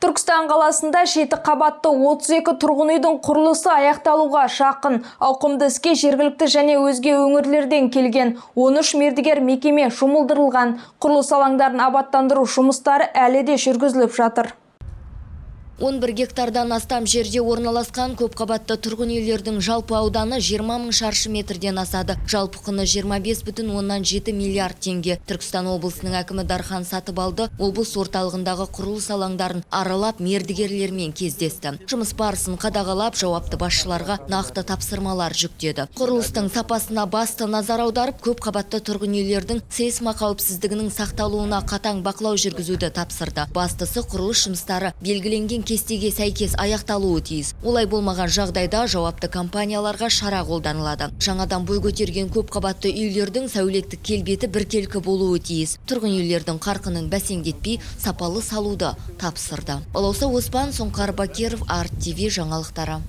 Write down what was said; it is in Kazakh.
Түркістан қаласында 7 қабатты 32 тұрғын үйдің құрылысы аяқталуға жақын. Ауқымды іске жергілікті және өзге өңірлерден келген 13 мердігер мекеме жұмылдырылған. Құрылыс алаңдарын абаттандыру жұмыстары әлі де жүргізіліп жатыр. 11 гектардан астам жерде орналасқан көп қабатты тұрғын үйлердің жалпы ауданы 20 мың шаршы метрден асады. Жалпы құны 25,7 миллиард теңге. Түркістан облысының әкімі Дархан Сатыбалды облыс орталығындағы құрылыс алаңдарын аралап мердігерлермен кездесті. Жұмыс барысын қадағалап, жауапты басшыларға нақты тапсырмалар жүктеді. Құрылыстың сапасына басты назар аударып, көп қабатты тұрғын үйлердің сейсма қауіпсіздігінің сақталуына қатаң бақылау жүргізуді тапсырды. Бастысы құрылыс жұмыстары белгіленген кестеге сәйкес аяқталуы тиіс. Олай болмаған жағдайда жауапты компанияларға шара қолданылады. Жаңадан бой көтерген көп қабатты үйлердің сәулеттік келбеті біркелкі болуы тиіс. Тұрғын үйлердің қарқынын бәсеңдетпей, сапалы салуды тапсырды. Балауса Оспан, Сұңқар Бакиров, Арт ТВ жаңалықтары.